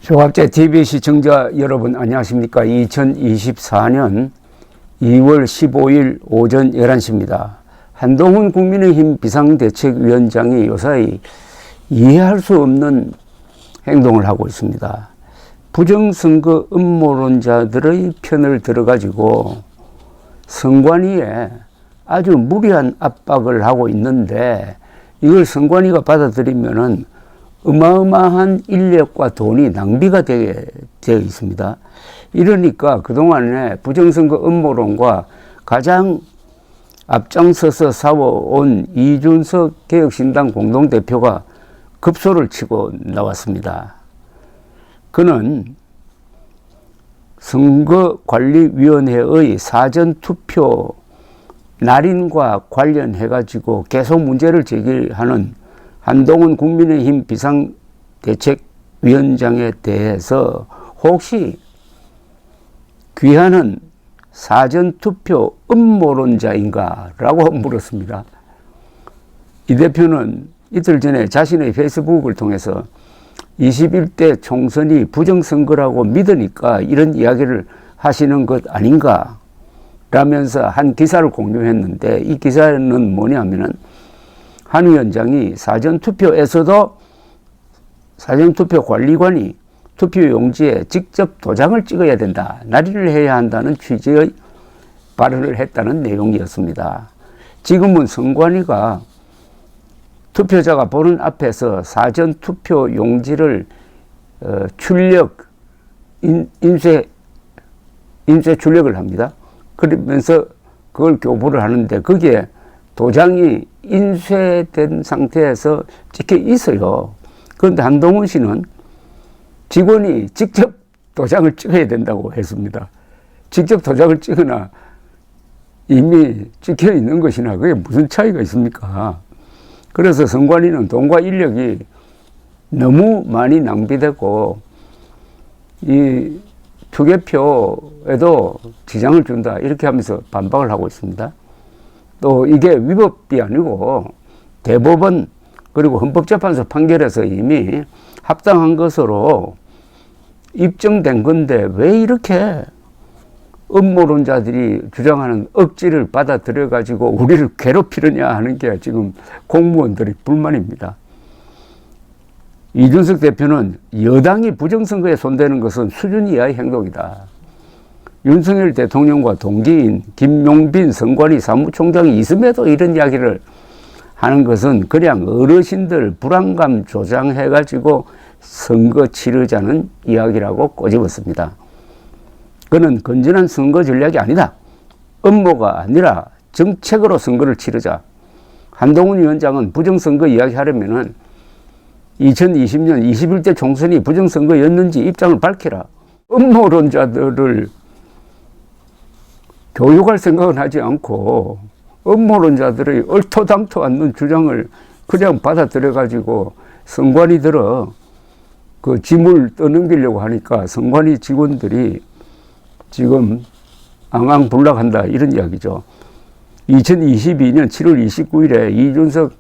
조갑제 TV 시청자 여러분 안녕하십니까. 2024년 2월 15일 오전 11시입니다. 한동훈 국민의힘 비상대책위원장이 요사이 이해할 수 없는 행동을 하고 있습니다. 부정선거 음모론자들의 편을 들어가지고 선관위에 아주 무리한 압박을 하고 있는데, 이걸 선관위가 받아들이면은 어마어마한 인력과 돈이 낭비가 되어 있습니다. 이러니까 그동안에 부정선거 음모론과 가장 앞장서서 싸워온 이준석 개혁신당 공동대표가 급소를 치고 나왔습니다. 그는 선거관리위원회의 사전투표 날인과 관련해가지고 계속 문제를 제기하는 한동훈 국민의힘 비상대책위원장에 대해서 혹시 귀하는 사전투표 음모론자인가 라고 물었습니다. 이 대표는 이틀 전에 자신의 페이스북을 통해서 21대 총선이 부정선거라고 믿으니까 이런 이야기를 하시는 것 아닌가 라면서 한 기사를 공유했는데, 이 기사는 뭐냐면은 한 위원장이 사전투표에서도 사전투표 관리관이 투표용지에 직접 도장을 찍어야 된다, 날인을 해야 한다는 취지의 발언을 했다는 내용이었습니다. 지금은 선관위가 투표자가 보는 앞에서 사전투표용지를 인쇄 출력을 합니다. 그러면서 그걸 교부를 하는데, 거기에 도장이 인쇄된 상태에서 찍혀 있어요. 그런데 한동훈 씨는 직원이 직접 도장을 찍어야 된다고 했습니다. 직접 도장을 찍으나 이미 찍혀 있는 것이나 그게 무슨 차이가 있습니까? 그래서 선관위는 돈과 인력이 너무 많이 낭비되고 이 투개표에도 지장을 준다, 이렇게 하면서 반박을 하고 있습니다. 또 이게 위법이 아니고 대법원 그리고 헌법재판소 판결에서 이미 합당한 것으로 입증된 건데, 왜 이렇게 음모론자들이 주장하는 억지를 받아들여 가지고 우리를 괴롭히느냐 하는 게 지금 공무원들의 불만입니다. 이준석 대표는 여당이 부정선거에 손대는 것은 수준 이하의 행동이다. 윤석열 대통령과 동기인 김용빈 선관위 사무총장이 있음에도 이런 이야기를 하는 것은 그냥 어르신들 불안감 조장해가지고 선거 치르자는 이야기라고 꼬집었습니다. 그는 건전한 선거 전략이 아니다. 음모가 아니라 정책으로 선거를 치르자. 한동훈 위원장은 부정선거 이야기하려면은 2020년 21대 총선이 부정선거였는지 입장을 밝히라. 음모론자들을 교육할 생각은 하지 않고 음모론자들의 얼토당토 않는 주장을 그냥 받아들여가지고 선관위 들어 그 짐을 떠넘기려고 하니까 선관위 직원들이 지금 앙앙불락한다, 이런 이야기죠. 2022년 7월 29일에 이준석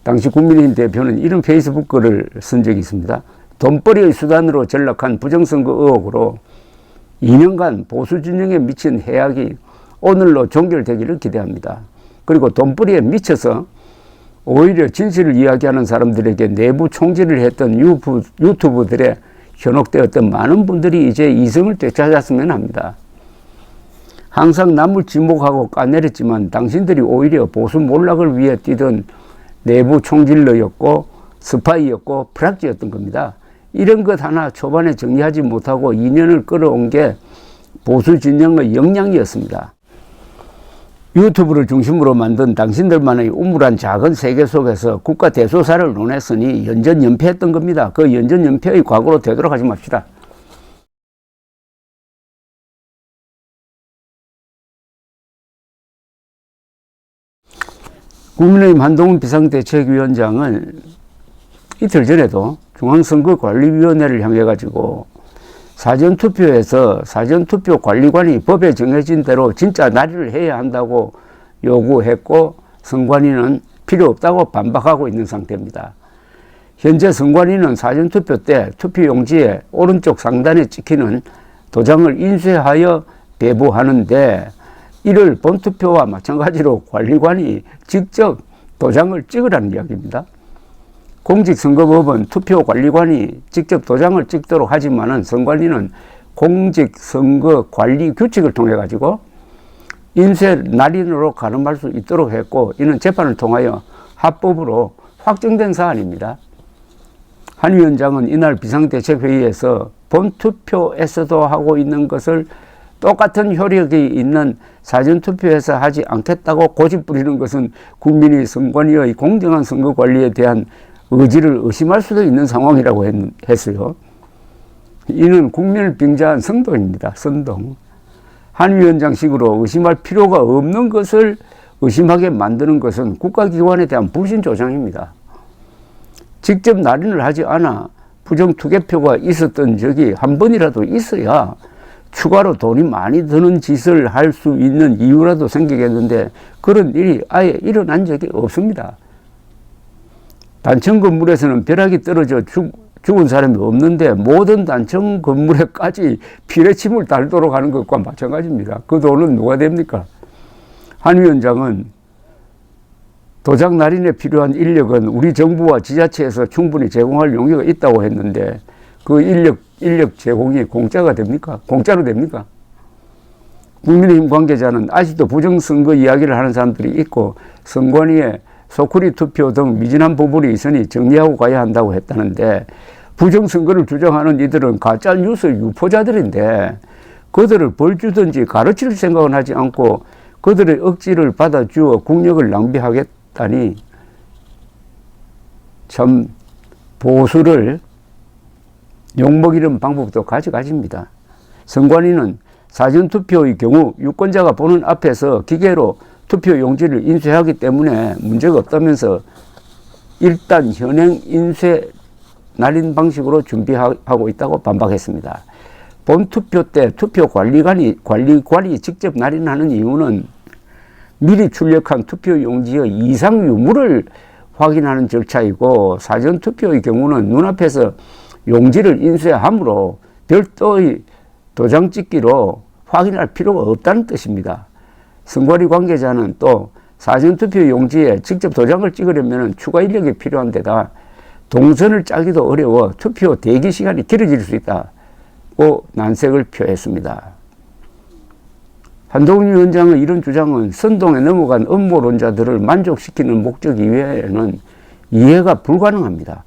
당시 국민의힘 대표는 이런 페이스북 글을 쓴 적이 있습니다. 돈벌이의 수단으로 전락한 부정선거 의혹으로 2년간 보수 진영에 미친 해악이 오늘로 종결되기를 기대합니다. 그리고 돈벌이에 미쳐서 오히려 진실을 이야기하는 사람들에게 내부 총질을 했던 유튜브들에 현혹되었던 많은 분들이 이제 이성을 되찾았으면 합니다. 항상 남을 지목하고 까내렸지만 당신들이 오히려 보수 몰락을 위해 뛰던 내부 총질러였고 스파이였고 프락지였던 겁니다. 이런 것 하나 초반에 정리하지 못하고 2년을 끌어온 게 보수 진영의 역량이었습니다. 유튜브를 중심으로 만든 당신들만의 우물한 작은 세계 속에서 국가 대소사를 논했으니 연전연패했던 겁니다. 그 연전연패의 과거로 되돌아가지 맙시다. 국민의힘 한동훈 비상대책위원장은 이틀 전에도 중앙선거관리위원회를 향해 가지고 사전투표에서 사전투표 관리관이 법에 정해진 대로 진짜 날인을 해야 한다고 요구했고, 선관위는 필요 없다고 반박하고 있는 상태입니다. 현재 선관위는 사전투표 때 투표용지에 오른쪽 상단에 찍히는 도장을 인쇄하여 배부하는데, 이를 본투표와 마찬가지로 관리관이 직접 도장을 찍으라는 이야기입니다. 공직선거법은 투표관리관이 직접 도장을 찍도록 하지만은 선관위는 공직선거관리규칙을 통해 가지고 인쇄 날인으로 가늠할 수 있도록 했고, 이는 재판을 통하여 합법으로 확정된 사안입니다. 한 위원장은 이날 비상대책회의에서 본투표에서도 하고 있는 것을 똑같은 효력이 있는 사전투표에서 하지 않겠다고 고집 부리는 것은 국민이 선관위의 공정한 선거관리에 대한 의지를 의심할 수도 있는 상황이라고 했어요. 이는 국민을 빙자한 선동입니다. 선동. 한 위원장식으로 의심할 필요가 없는 것을 의심하게 만드는 것은 국가기관에 대한 불신 조장입니다. 직접 날인을 하지 않아 부정투개표가 있었던 적이 한 번이라도 있어야 추가로 돈이 많이 드는 짓을 할 수 있는 이유라도 생기겠는데, 그런 일이 아예 일어난 적이 없습니다. 단층 건물에서는 벼락이 떨어져 죽은 사람이 없는데, 모든 단층 건물에까지 피뢰침을 달도록 하는 것과 마찬가지입니다. 그 돈은 누가 됩니까? 한 위원장은 도장 날인에 필요한 인력은 우리 정부와 지자체에서 충분히 제공할 용의가 있다고 했는데, 그 인력 제공이 공짜가 됩니까? 공짜로 됩니까? 국민의힘 관계자는 아직도 부정선거 이야기를 하는 사람들이 있고, 선관위에 소쿠리 투표 등 미진한 부분이 있으니 정리하고 가야 한다고 했다는데, 부정선거를 주장하는 이들은 가짜뉴스 유포자들인데, 그들을 벌 주든지 가르칠 생각은 하지 않고 그들의 억지를 받아주어 국력을 낭비하겠다니, 참 보수를 욕먹이는 방법도 가지가지입니다. 선관위는 사전투표의 경우 유권자가 보는 앞에서 기계로 투표용지를 인쇄하기 때문에 문제가 없다면서 일단 현행 인쇄 날인 방식으로 준비하고 있다고 반박했습니다. 본투표 때 투표관리관이 직접 날인하는 이유는 미리 출력한 투표용지의 이상 유무를 확인하는 절차이고, 사전투표의 경우는 눈앞에서 용지를 인쇄함으로 별도의 도장 찍기로 확인할 필요가 없다는 뜻입니다. 선관위 관계자는 또 사전투표 용지에 직접 도장을 찍으려면 추가 인력이 필요한 데다 동선을 짜기도 어려워 투표 대기 시간이 길어질 수 있다고 난색을 표했습니다. 한동훈 위원장의 이런 주장은 선동에 넘어간 음모론자들을 만족시키는 목적 이외에는 이해가 불가능합니다.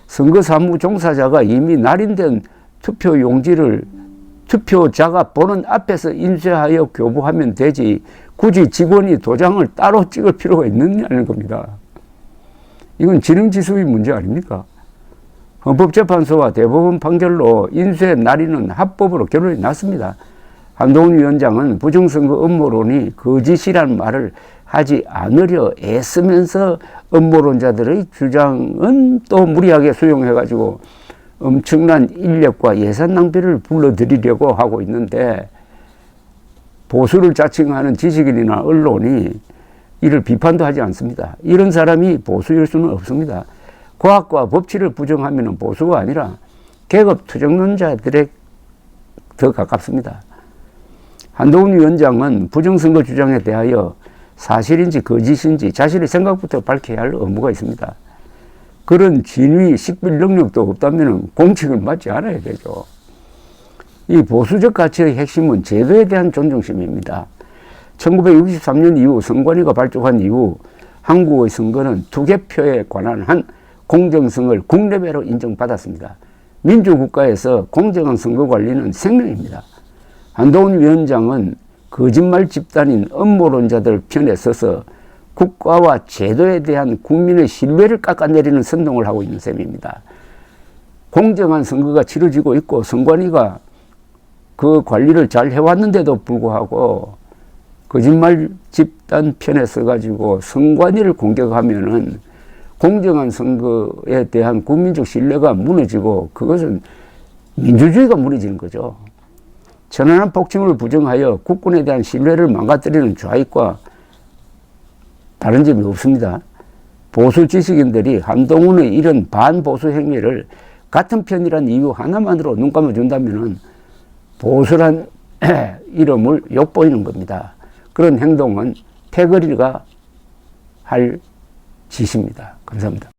선거사무 종사자가 이미 날인된 투표 용지를 투표자가 보는 앞에서 인쇄하여 교부하면 되지, 굳이 직원이 도장을 따로 찍을 필요가 있느냐는 겁니다. 이건 지능지수의 문제 아닙니까? 헌법재판소와 대법원 판결로 인쇄 날인은 합법으로 결론이 났습니다. 한동훈 위원장은 부정선거 음모론이 거짓이라는 말을 하지 않으려 애쓰면서 음모론자들의 주장은 또 무리하게 수용해가지고 엄청난 인력과 예산 낭비를 불러들이려고 하고 있는데, 보수를 자칭하는 지식인이나 언론이 이를 비판도 하지 않습니다. 이런 사람이 보수일 수는 없습니다. 과학과 법치를 부정하면 보수가 아니라 계급 투정론자들에 더 가깝습니다. 한동훈 위원장은 부정선거 주장에 대하여 사실인지 거짓인지 자신의 생각부터 밝혀야 할 의무가 있습니다. 그런 진위, 식별 능력도 없다면 공직을 맡지 않아야 되죠. 이 보수적 가치의 핵심은 제도에 대한 존중심입니다. 1963년 이후 선관위가 발족한 이후 한국의 선거는 투개표에 관한 한 공정성을 국내외로 인정받았습니다. 민주국가에서 공정한 선거 관리는 생명입니다. 한동훈 위원장은 거짓말 집단인 음모론자들 편에 서서 국가와 제도에 대한 국민의 신뢰를 깎아내리는 선동을 하고 있는 셈입니다. 공정한 선거가 치러지고 있고 선관위가 그 관리를 잘 해왔는데도 불구하고 거짓말 집단 편에 서가지고 선관위를 공격하면은 공정한 선거에 대한 국민적 신뢰가 무너지고 그것은 민주주의가 무너지는 거죠. 천안함 폭침을 부정하여 국군에 대한 신뢰를 망가뜨리는 좌익과 다른 점이 없습니다. 보수 지식인들이 한동훈의 이런 반보수 행위를 같은 편이란 이유 하나만으로 눈 감아준다면은 보수란 이름을 욕보이는 겁니다. 그런 행동은 패거리가 할 짓입니다. 감사합니다.